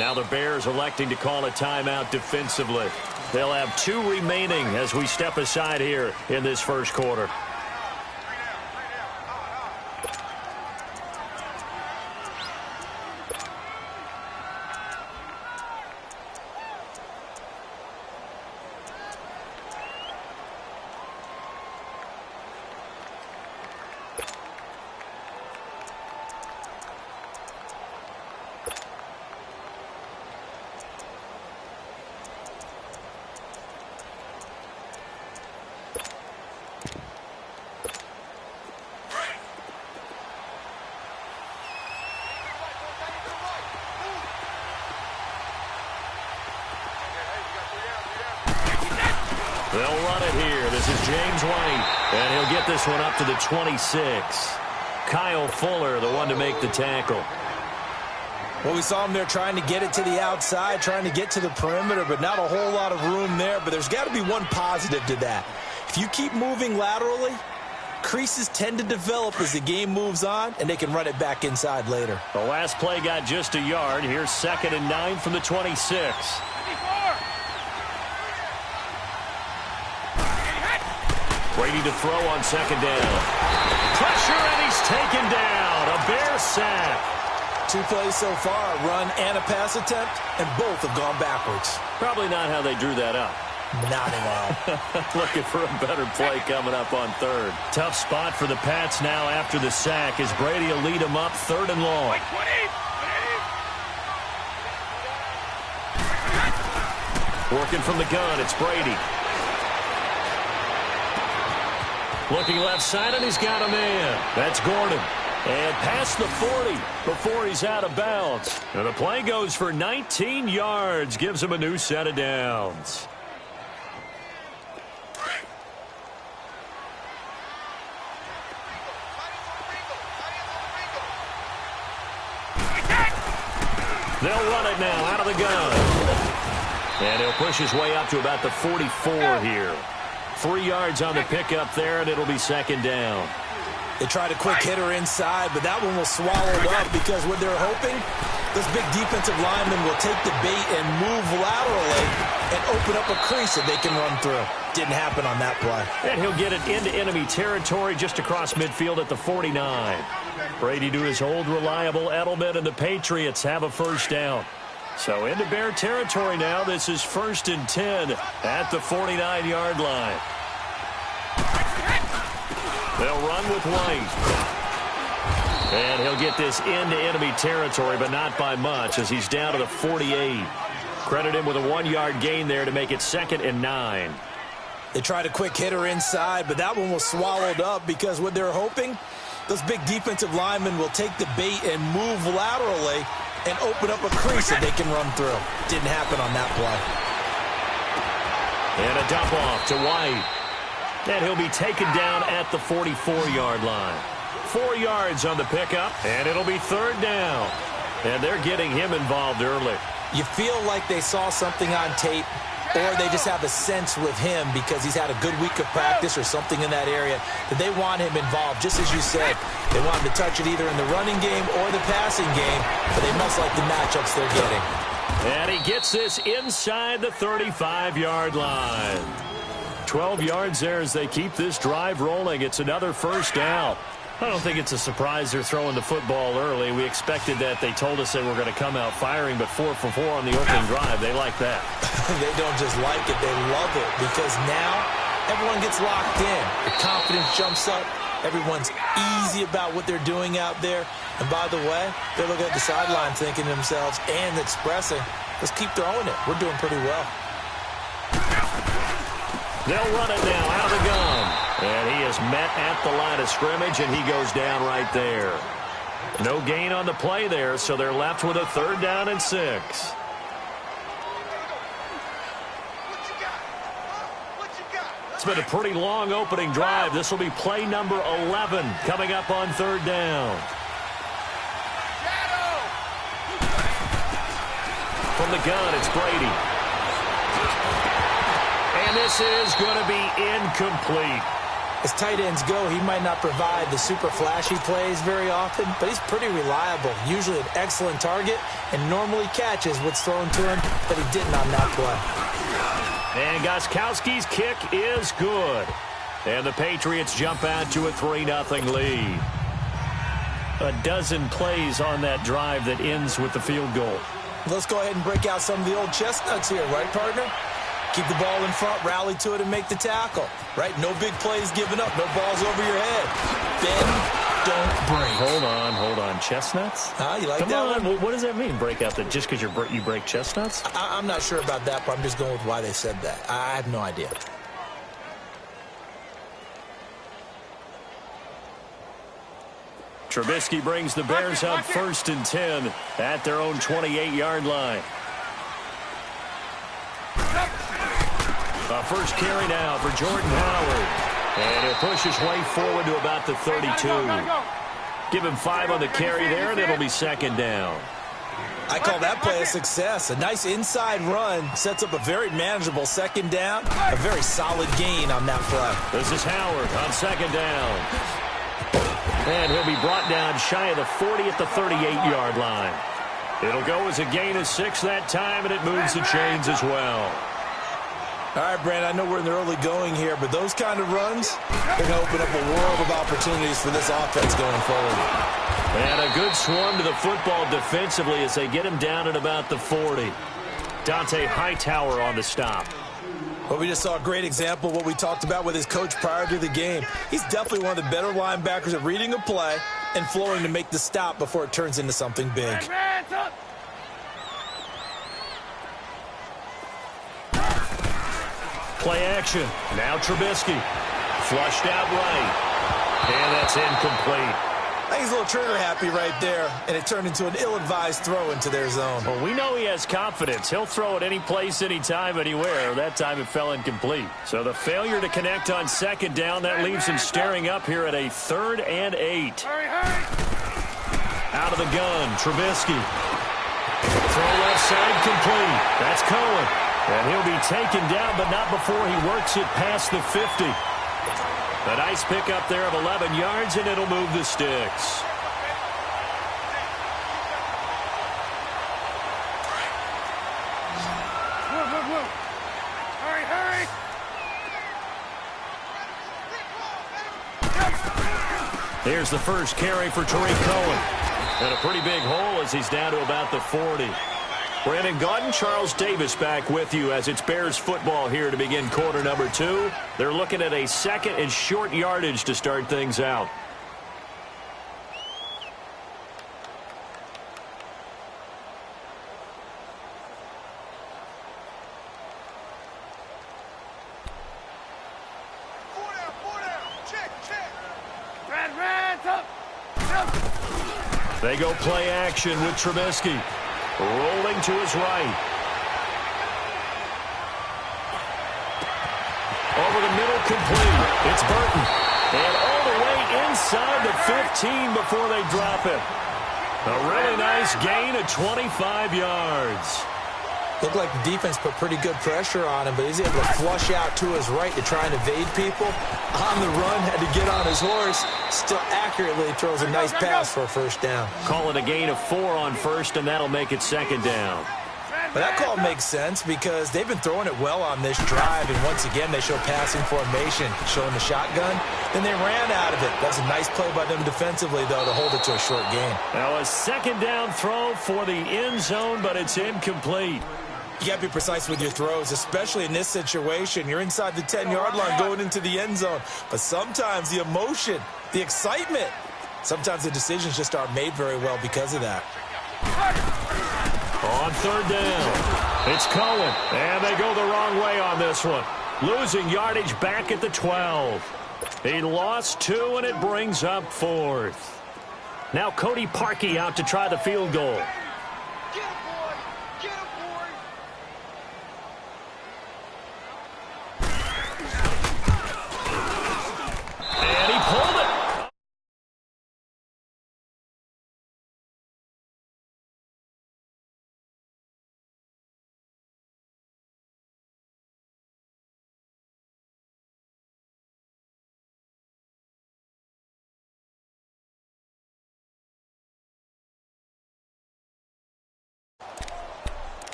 Now the Bears electing to call a timeout defensively. They'll have 2 remaining as we step aside here in this first quarter. They'll run it here. This is James White, and he'll get this one up to the 26. Kyle Fuller, the one to make the tackle. Well, we saw him there trying to get it to the outside, trying to get to the perimeter, but not a whole lot of room there. But there's got to be one positive to that. If you keep moving laterally, creases tend to develop as the game moves on, and they can run it back inside later. The last play got just a yard. Here's 2nd and 9 from the 26. Brady to throw on 2nd down. Pressure, and he's taken down. A Bear sack. 2 plays so far, a run and a pass attempt, and both have gone backwards. Probably not how they drew that up. Not at all. Looking for a better play coming up on 3rd. Tough spot for the Pats now after the sack as Brady will lead them up 3rd and long. Working from the gun, it's Brady. Looking left side, and he's got a man. That's Gordon. And past the 40 before he's out of bounds. And the play goes for 19 yards. Gives him a new set of downs. They'll run it now out of the gun. And he'll push his way up to about the 44 here. 3 yards on the pickup there, and it'll be 2nd down. They tried a quick hitter inside, but that one was swallowed up because what they're hoping, this big defensive lineman will take the bait and move laterally and open up a crease that they can run through. Didn't happen on that play. And he'll get it into enemy territory just across midfield at the 49. Brady to his old reliable Edelman, and the Patriots have a 1st down. So into Bear territory now. This is 1st and 10 at the 49-yard line. They'll run with White. And he'll get this into enemy territory, but not by much as he's down to the 48. Credit him with a 1-yard gain there to make it 2nd and 9. They tried a quick hitter inside, but that one was swallowed up because what they're hoping, those big defensive linemen will take the bait and move laterally and open up a crease that they can run through. Didn't happen on that play. And a dump off to White. And he'll be taken down at the 44-yard line. 4 yards on the pickup, and it'll be 3rd down. And they're getting him involved early. You feel like they saw something on tape, or they just have a sense with him because he's had a good week of practice or something in that area that they want him involved. Just as you said, they want him to touch it either in the running game or the passing game, but they must like the matchups they're getting. And he gets this inside the 35-yard line. 12 yards there as they keep this drive rolling. It's another 1st down. I don't think it's a surprise they're throwing the football early. We expected that. They told us they were going to come out firing, but 4 for 4 on the opening drive. They like that. They don't just like it. They love it because now everyone gets locked in. The confidence jumps up. Everyone's easy about what they're doing out there. And by the way, they're looking at the sideline thinking to themselves and expressing, let's keep throwing it. We're doing pretty well. They'll run it now out of the gun. And he is met at the line of scrimmage, and he goes down right there. No gain on the play there, so they're left with a 3rd down and 6. It's been a pretty long opening drive. This will be play number 11 coming up on 3rd down. From the gun, it's Brady. And this is going to be incomplete. As tight ends go, he might not provide the super flashy plays very often, but he's pretty reliable, usually an excellent target, and normally catches what's thrown to him, but he didn't on that play. And Gostkowski's kick is good. And the Patriots jump out to a 3-0 lead. A dozen plays on that drive that ends with the field goal. Let's go ahead and break out some of the old chestnuts here, right, partner? Keep the ball in front, rally to it, and make the tackle, right? No big plays given up, no balls over your head. Bend, don't break. Hold on. Chestnuts? You like Come that on. one? What does that mean, break out? That just because you break chestnuts? I'm not sure about that, but I'm just going with why they said that. I have no idea. Trubisky brings the Bears up 1st and 10 at their own 28-yard line. First carry now for Jordan Howard. And he'll push his way forward to about the 32. Give him 5 on the carry there, and it'll be 2nd down. I call that play a success. A nice inside run sets up a very manageable 2nd down. A very solid gain on that play. This is Howard on 2nd down. And he'll be brought down shy of the 40 at the 38-yard line. It'll go as a gain of 6 that time, and it moves the chains as well. All right, Brand, I know we're in the early going here, but those kind of runs, they're going to open up a world of opportunities for this offense going forward. And a good swarm to the football defensively as they get him down at about the 40. Dante Hightower on the stop. Well, we just saw a great example of what we talked about with his coach prior to the game. He's definitely one of the better linebackers at reading a play and flowing to make the stop before it turns into something big. Play action. Now Trubisky. Flushed out right. And that's incomplete. I think he's a little trigger happy right there, and it turned into an ill-advised throw into their zone. Well, we know he has confidence. He'll throw it any place, anytime, anywhere. That time it fell incomplete. So the failure to connect on 2nd down, that leaves him staring up here at a 3rd and 8. Out of the gun, Trubisky. Throw left side complete. That's Cohen. And he'll be taken down, but not before he works it past the 50. A nice pickup there of 11 yards, and it'll move the sticks. Hurry! Here's the first carry for Tariq Cohen. And a pretty big hole as he's down to about the 40. Brandon Gaudin, Charles Davis back with you as it's Bears football here to begin quarter number 2. They're looking at a 2nd and short yardage to start things out. They go play action with Trubisky. Rolling to his right. Over the middle, complete. It's Burton. And all the way inside the 15 before they drop it. A really nice gain of 25 yards. Looked like the defense put pretty good pressure on him, but he's able to flush out to his right to try and evade people. On the run, had to get on his horse. Still accurately throws a nice pass for a 1st down. Call it a gain of 4 on 1st, and that'll make it 2nd down. But that call makes sense because they've been throwing it well on this drive, and once again they show passing formation, showing the shotgun. Then they ran out of it. That's a nice play by them defensively, though, to hold it to a short gain. Now a 2nd down throw for the end zone, but it's incomplete. You got to be precise with your throws, especially in this situation. You're inside the 10-yard line going into the end zone. But sometimes the emotion, the excitement, sometimes the decisions just aren't made very well because of that. On 3rd down, it's Cohen. And they go the wrong way on this one. Losing yardage back at the 12. He lost 2, and it brings up 4th. Now Cody Parkey out to try the field goal.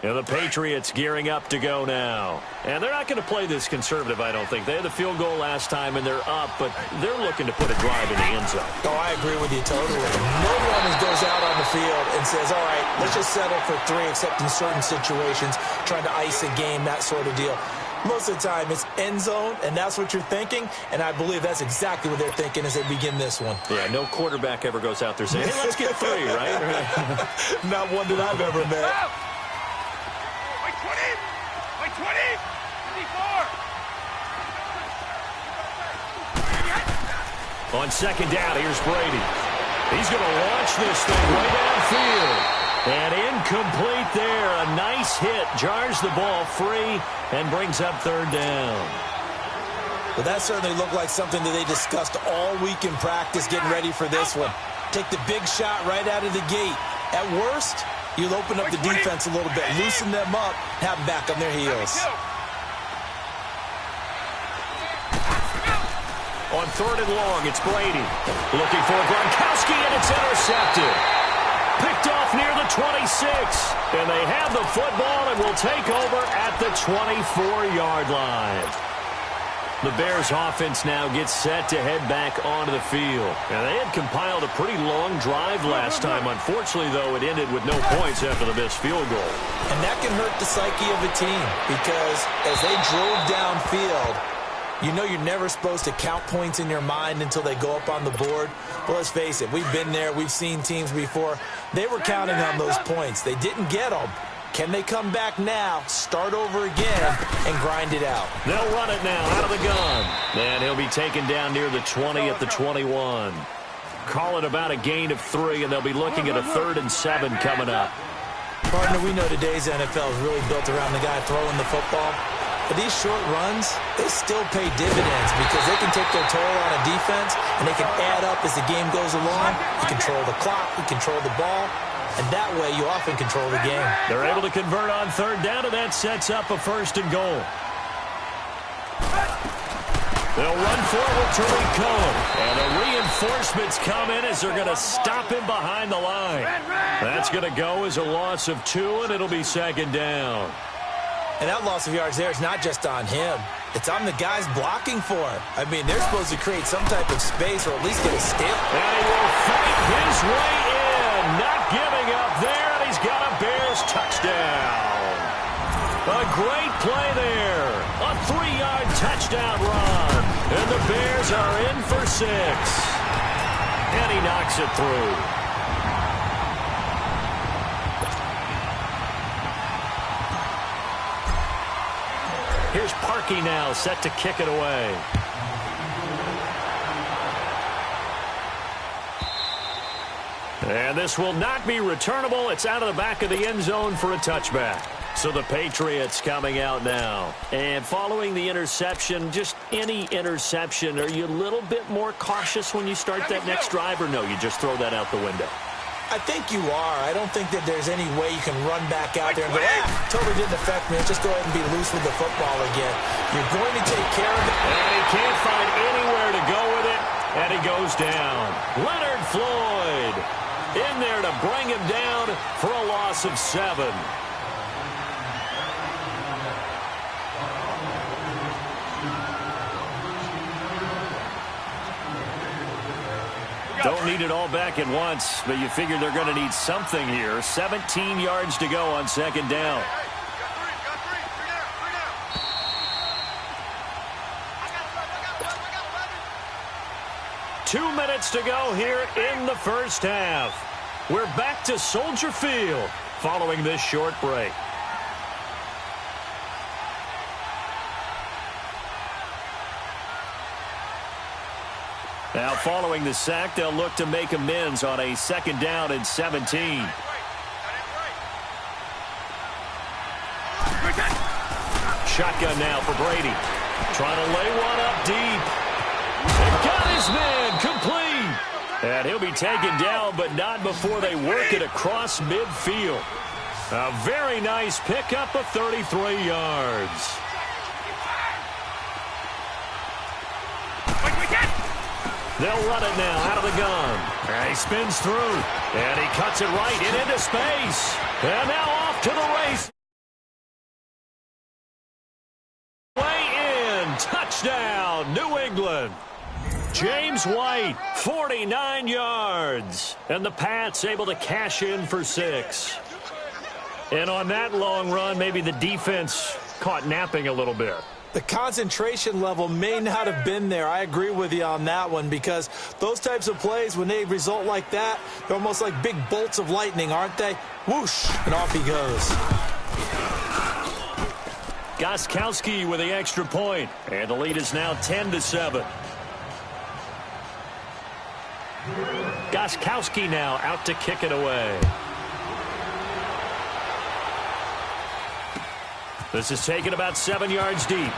And the Patriots gearing up to go now. And they're not going to play this conservative, I don't think. They had the field goal last time, and they're up, but they're looking to put a drive in the end zone. Oh, I agree with you totally. No one goes out on the field and says, all right, let's just settle for 3, except in certain situations, trying to ice a game, that sort of deal. Most of the time, it's end zone, and that's what you're thinking, and I believe that's exactly what they're thinking as they begin this one. Yeah, no quarterback ever goes out there saying, hey, let's get 3, right? Not one that I've ever met. Wait, 20! Wait, 20! 54! On second down, here's Brady. He's going to launch this thing way downfield. And incomplete there. A nice hit. Jars the ball free and brings up third down. Well, that certainly looked like something that they discussed all week in practice getting ready for this one. Take the big shot right out of the gate. At worst, you'll open up the defense a little bit, loosen them up, have them back on their heels. On third and long, it's Brady. Looking for Gronkowski, and it's intercepted. Picked off near the 26. And they have the football and will take over at the 24-yard line. The Bears offense now gets set to head back onto the field. And they had compiled a pretty long drive last time. Unfortunately, though, it ended with no points after the missed field goal. And that can hurt the psyche of a team because as they drove downfield, you know you're never supposed to count points in your mind until they go up on the board. Well, let's face it, we've been there. We've seen teams before. They were counting on those points. They didn't get them. Can they come back now, start over again, and grind it out? They'll run it now out of the gun. And he'll be taken down near the 20 at the 21. Call it about a gain of 3, and they'll be looking at a 3rd and 7 coming up. Partner, we know today's NFL is really built around the guy throwing the football. But these short runs, they still pay dividends because they can take their toll on a defense, and they can add up as the game goes along. You control the clock, you control the ball, and that way you often control the game. They're able to convert on third down, and that sets up a 1st and goal. They'll run forward to Cohen, and the reinforcements come in as they're going to stop him behind the line. That's going to go as a loss of 2, and it'll be 2nd down. And that loss of yards there is not just on him. It's on the guys blocking for him. I mean, they're supposed to create some type of space or at least get a steal. And he will fight his way in. Not giving up there, and he's got a Bears touchdown. A great play there. A 3-yard touchdown run. And the Bears are in for 6. And he knocks it through. Here's Parkey now, set to kick it away. And this will not be returnable. It's out of the back of the end zone for a touchback. So the Patriots coming out now. And following the interception, just any interception, are you a little bit more cautious when you start that next drive, or no, you just throw that out the window? I think you are. I don't think that there's any way you can run back out there and go, totally didn't affect me. Just go ahead and be loose with the football again. You're going to take care of it. And he can't find anywhere to go with it, and he goes down. Leonard Floyd in there to bring him down for a loss of 7. Don't need it all back at once, but you figure they're going to need something here. 17 yards to go on 2nd down. Two minutes to go here in the first half. We're back to Soldier Field following this short break. Now, following the sack, they'll look to make amends on a 2nd down and 17. Shotgun now for Brady. Trying to lay one up deep. And got his man complete. And he'll be taken down, but not before they work it across midfield. A very nice pickup of 33 yards. They'll run it now out of the gun. And he spins through. And he cuts it right into space. And now off to the race. Touchdown, New England. James White, 49 yards. And the Pats able to cash in for 6. And on that long run, maybe the defense caught napping a little bit. The concentration level may not have been there. I agree with you on that one, because those types of plays, when they result like that, they're almost like big bolts of lightning, aren't they? Whoosh, and off he goes. Gostkowski with the extra point, and the lead is now 10-7. Gostkowski now out to kick it away. This is taken about 7 yards deep.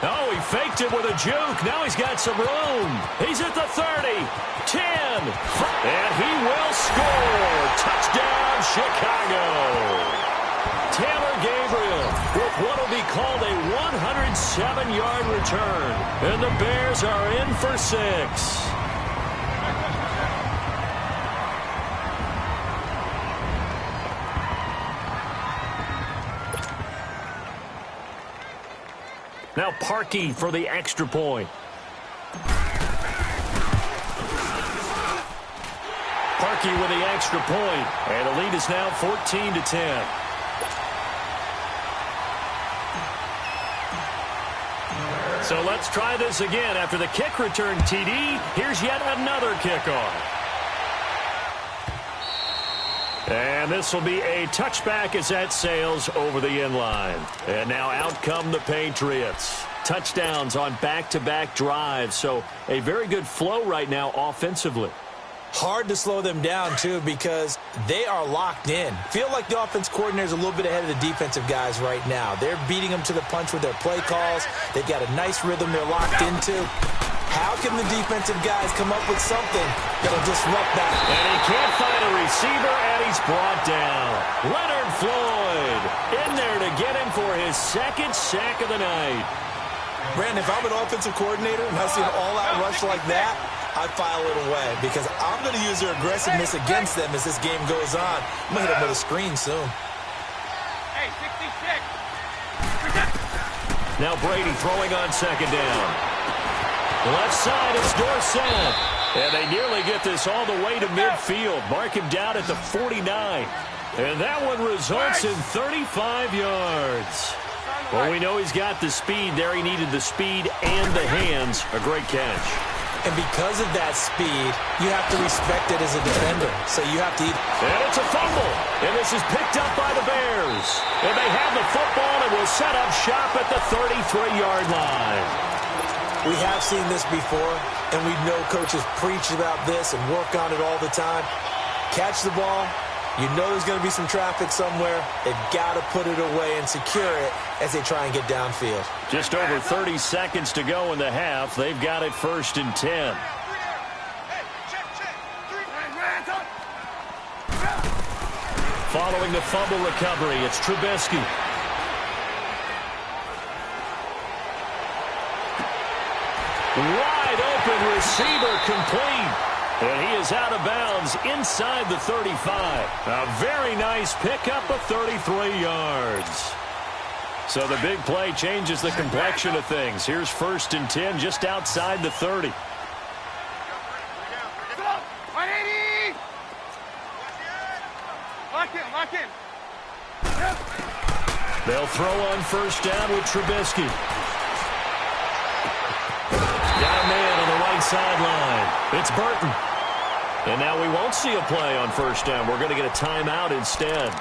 Oh, he faked it with a juke. Now he's got some room. He's at the 30, 10, and he will score. Touchdown, Chicago. Taylor Gabriel with what will be called a 107-yard return. And the Bears are in for 6. Now Parkey for the extra point. Parkey with the extra point, and the lead is now 14-10. So let's try this again. After the kick return TD, here's yet another kickoff. And this will be a touchback as that sails over the inline. And now out come the Patriots. Touchdowns on back-to-back drives. So a very good flow right now offensively. Hard to slow them down, too, because they are locked in. Feel like the offense coordinator is a little bit ahead of the defensive guys right now. They're beating them to the punch with their play calls. They've got a nice rhythm they're locked into. How can the defensive guys come up with something that'll disrupt that? And he can't find a receiver, and he's brought down. Leonard Floyd in there to get him for his second sack of the night. Brandon, if I'm an offensive coordinator and I see an all-out rush like that, I file it away, because I'm going to use their aggressiveness against them as this game goes on. I'm going to hit them with a screen soon. Hey, 66. Now Brady throwing on second down. Left side, it's Dorsett. And they nearly get this all the way to midfield. Mark him down at the 49. And that one results in 35 yards. Well, we know he's got the speed there. He needed the speed and the hands. A great catch. And because of that speed, you have to respect it as a defender. So you have to... And it's a fumble. And this is picked up by the Bears. And they have the football and will set up shop at the 33-yard line. We have seen this before, and we know coaches preach about this and work on it all the time. Catch the ball. You know there's going to be some traffic somewhere. They've got to put it away and secure it as they try and get downfield. Just over 30 seconds to go in the half. They've got it 1st and 10. Following the fumble recovery, it's Trubisky. Wide open receiver complete. And he is out of bounds inside the 35. A very nice pickup of 33 yards. So the big play changes the complexion of things. Here's 1st and 10 just outside the 30. 180. Lock in. They'll throw on 1st down with Trubisky. Got a man on the right sideline. It's Burton. And now we won't see a play on 1st down. We're going to get a timeout instead,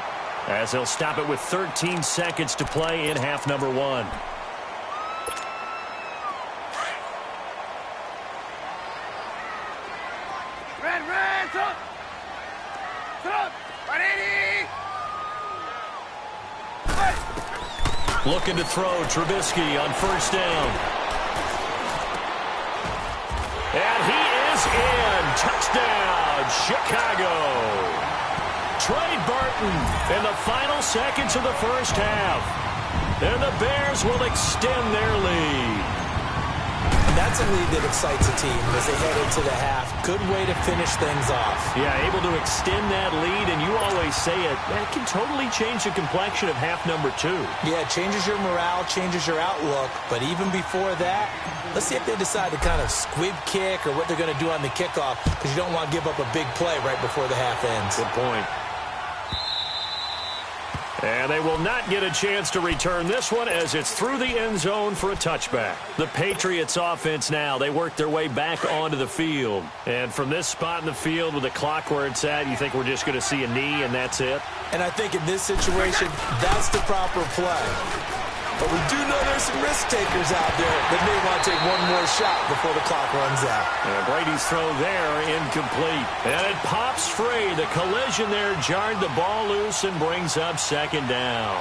as they'll stop it with 13 seconds to play in half number 1. Red, up. 180. Looking to throw Trubisky on 1st down. And he is in. Touchdown, Chicago. Trey Burton in the final seconds of the 1st half. And the Bears will extend their lead. And that's a lead that excites a team as they head into the half. Good way to finish things off. Yeah, able to extend that lead, and you always say it, that can totally change the complexion of half number 2. Yeah, it changes your morale, changes your outlook. But even before that, let's see if they decide to kind of squib kick or what they're going to do on the kickoff, because you don't want to give up a big play right before the half ends. Good point. And they will not get a chance to return this one as it's through the end zone for a touchback. The Patriots offense now, they work their way back onto the field. And from this spot in the field with the clock where it's at, you think we're just going to see a knee and that's it? And I think in this situation, that's the proper play. But we do know there's some risk takers out there that may want to take one more shot before the clock runs out. And Brady's throw there, incomplete. And it pops free. The collision there jarred the ball loose and brings up second down.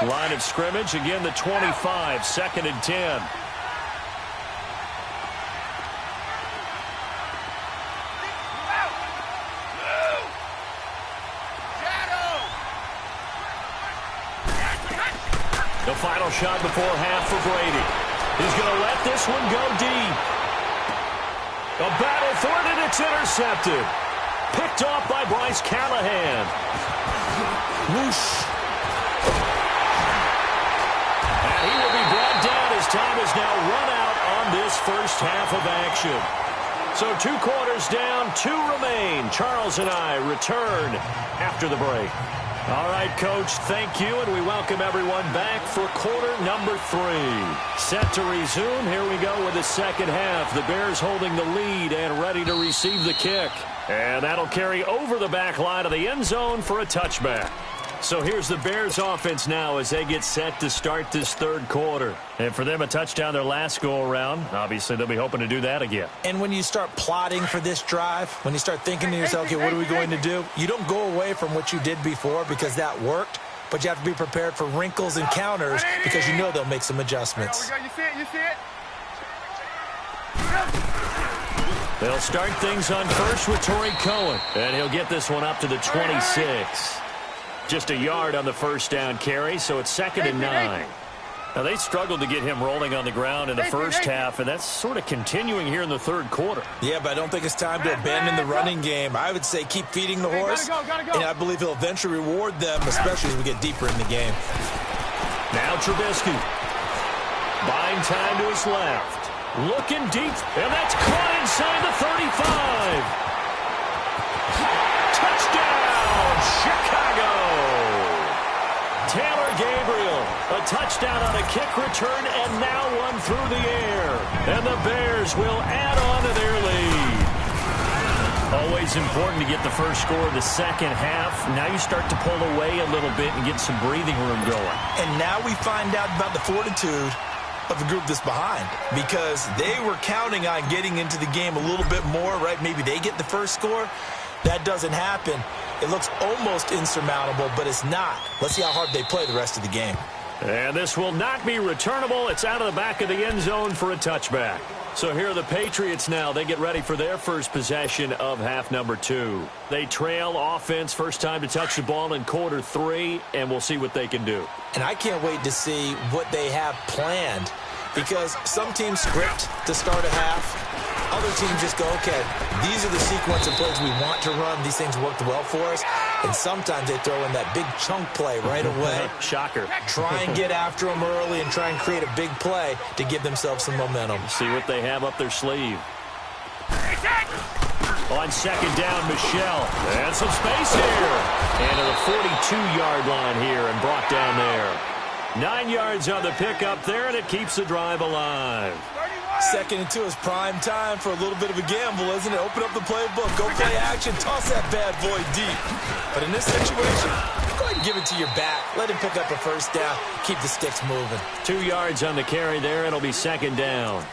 Line of scrimmage, again the 25, 2nd and 10. The final shot before half for Brady. He's going to let this one go deep. A battle for it, and it's intercepted. Picked off by Bryce Callahan. Whoosh. And he will be brought down as time is now run out on this first half of action. So 2 quarters down, 2 remain. Charles and I return after the break. All right, Coach, thank you, and we welcome everyone back for quarter number 3. Set to resume. Here we go with the second half. The Bears holding the lead and ready to receive the kick. And that'll carry over the back line of the end zone for a touchback. So here's the Bears offense now as they get set to start this third quarter. And for them, a touchdown their last go-around. Obviously, they'll be hoping to do that again. And when you start plotting for this drive, when you start thinking to yourself, okay, what are we going to do? You don't go away from what you did before because that worked, but you have to be prepared for wrinkles and counters because you know they'll make some adjustments. You see it, you see it. They'll start things on first with Torrey Cohen. And he'll get this one up to the 26. Just a yard on the first down carry, so it's 2nd and 9. Now, they struggled to get him rolling on the ground in the first half, and that's sort of continuing here in the third quarter. Yeah, but I don't think it's time to abandon the running game. I would say keep feeding the horse, and I believe he'll eventually reward them, especially as we get deeper in the game. Now Trubisky. Buying time to his left. Looking deep, and that's caught inside the 35. Touchdown, Chicago! Taylor Gabriel, a touchdown on a kick return, and now one through the air. And the Bears will add on to their lead. Always important to get the first score of the second half. Now you start to pull away a little bit and get some breathing room going. And now we find out about the fortitude of the group that's behind, because they were counting on getting into the game a little bit more, right? Maybe they get the first score. That doesn't happen. It looks almost insurmountable, but it's not. Let's see how hard they play the rest of the game. And this will not be returnable. It's out of the back of the end zone for a touchback. So here are the Patriots now. They get ready for their first possession of half number 2. They trail offense, first time to touch the ball in quarter 3, and we'll see what they can do. And I can't wait to see what they have planned, because some teams script to start a half. Other teams just go, okay, these are the sequence of plays we want to run. These things worked well for us. And sometimes they throw in that big chunk play right away. Shocker. Try and get after them early and try and create a big play to give themselves some momentum. See what they have up their sleeve. On second down, Michelle. And some space here. And to the 42-yard line here and brought down there. 9 yards on the pickup there, and it keeps the drive alive. 2nd and 2 is prime time for a little bit of a gamble, isn't it? Open up the playbook, go play action, toss that bad boy deep. But in this situation, go ahead and give it to your back. Let him pick up a first down. Keep the sticks moving. 2 yards on the carry there. It'll be second down.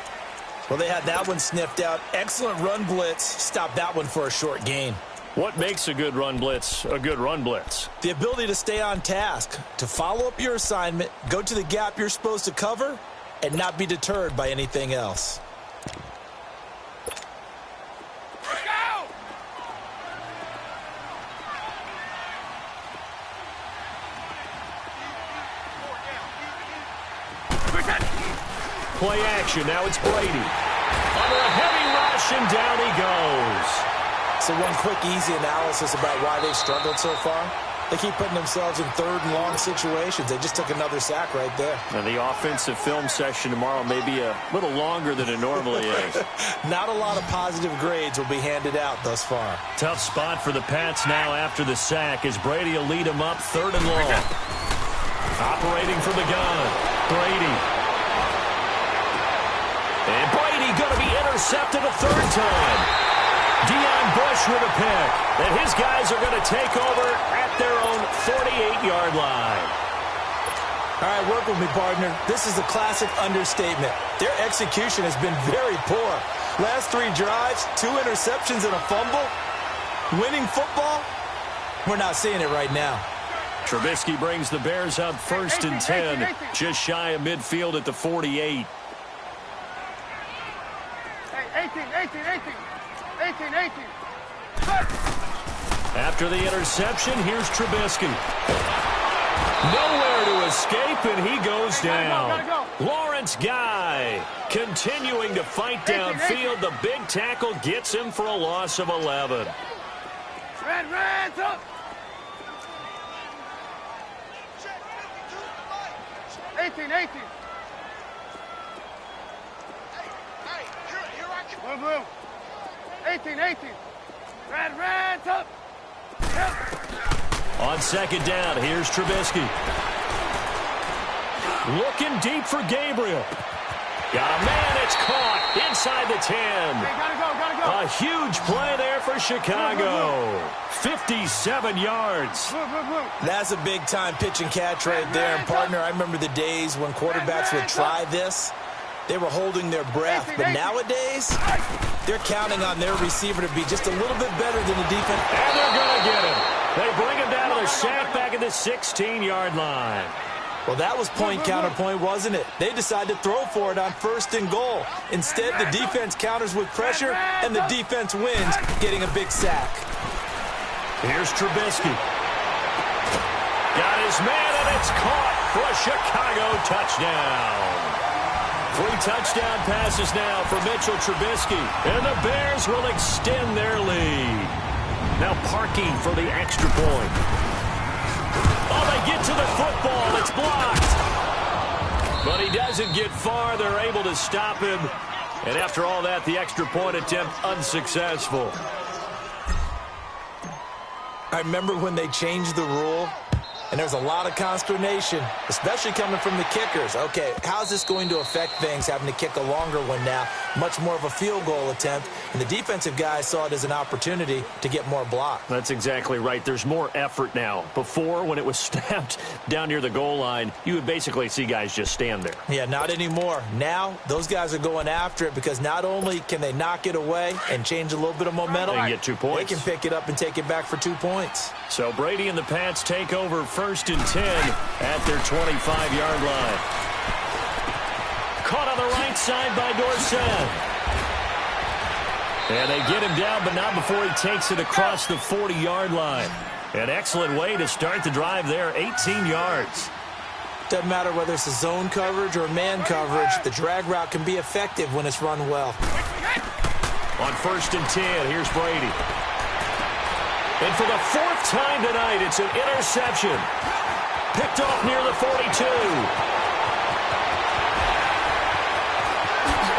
Well, they had that one sniffed out. Excellent run blitz. Stop that one for a short gain. What makes a good run blitz a good run blitz? The ability to stay on task, to follow up your assignment, go to the gap you're supposed to cover, and not be deterred by anything else. play action. Now it's Brady. Under a heavy rush, and down he goes. So one quick, easy analysis about why they've struggled so far. They keep putting themselves in third and long situations. They just took another sack right there. And the offensive film session tomorrow may be a little longer than it normally is. Not a lot of positive grades will be handed out thus far. Tough spot for the Pats now after the sack as Brady will lead them up 3rd and long. Operating from the gun, Brady. And Brady going to be intercepted a 3rd time. Deion Bush with a pick. And his guys are going to take over at their own 48-yard line. All right, work with me, partner. This is a classic understatement. Their execution has been very poor. Last 3 drives, 2 interceptions and a fumble. Winning football? We're not seeing it right now. Trubisky brings the Bears up 1st and 10, just shy of midfield at the 48. 18. After the interception, here's Trubisky. Nowhere to escape, and he goes down. Gotta go. Lawrence Guy continuing to fight downfield. The big tackle gets him for a loss of 11. Red, up. 18. Blue. 18. Red, up. Yep. On 2nd down, here's Trubisky. Looking deep for Gabriel. Got a man, it's caught inside the 10. Hey, gotta go. A huge play there for Chicago. 57 yards. Blue. That's a big-time pitch and catch right there. And, partner, I remember the days when quarterbacks would try this. They were holding their breath. But nowadays, they're counting on their receiver to be just a little bit better than the defense. And they're going to get him. They bring him down to the sack back at the 16-yard line. Well, that was point counterpoint, wasn't it? They decided to throw for it on 1st and goal. Instead, the defense counters with pressure, and the defense wins, getting a big sack. Here's Trubisky. Got his man, and it's caught for a Chicago touchdown. 3 touchdown passes now for Mitchell Trubisky. And the Bears will extend their lead. Now Parkey for the extra point. Oh, they get to the football. It's blocked. But he doesn't get far. They're able to stop him. And after all that, the extra point attempt unsuccessful. I remember when they changed the rule. And there's a lot of consternation, especially coming from the kickers. Okay, how's this going to affect things, having to kick a longer one now? Much more of a field goal attempt. And the defensive guys saw it as an opportunity to get more block. That's exactly right. There's more effort now. Before, when it was snapped down near the goal line, you would basically see guys just stand there. Yeah, not anymore. Now, those guys are going after it because not only can they knock it away and change a little bit of momentum, they get 2 points. They can pick it up and take it back for 2 points. So Brady and the Pats take over 1st and 10 at their 25-yard line. Caught on the right side by Dorsett. And they get him down, but not before he takes it across the 40-yard line. An excellent way to start the drive there, 18 yards. Doesn't matter whether it's a zone coverage or man coverage, the drag route can be effective when it's run well. On 1st and 10, here's Brady. And for the 4th time tonight, it's an interception. Picked off near the 42.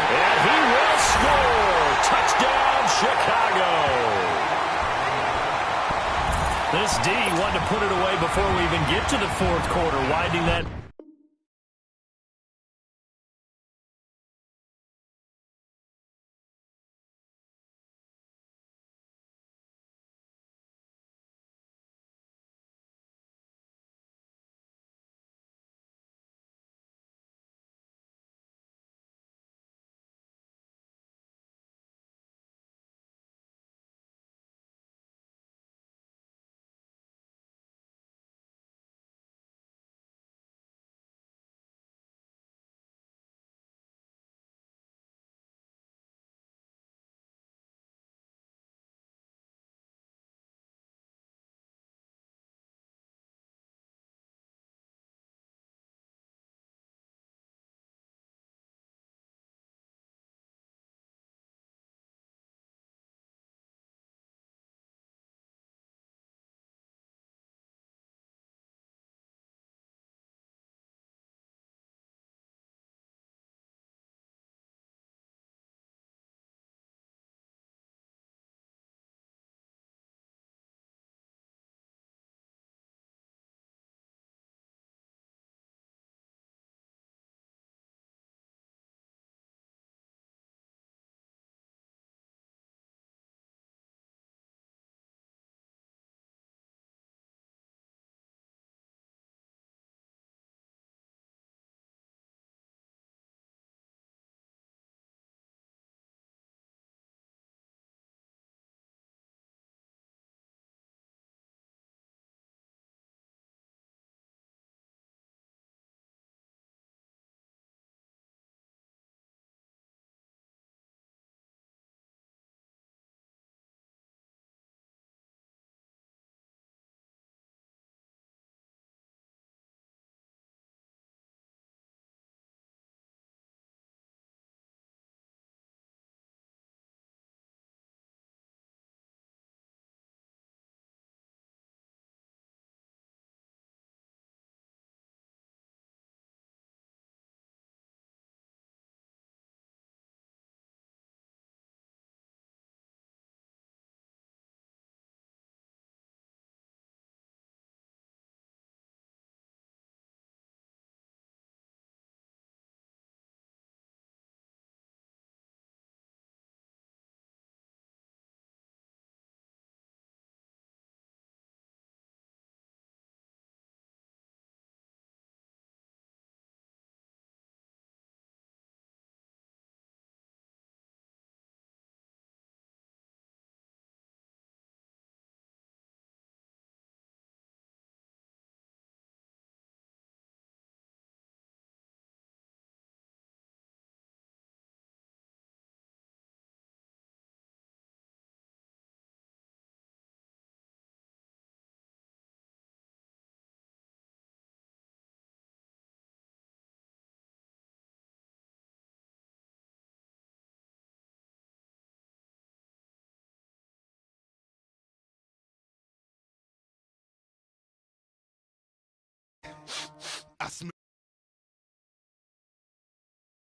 And he will score. Touchdown, Chicago. This D wanted to put it away before we even get to the 4th quarter, widening that I smell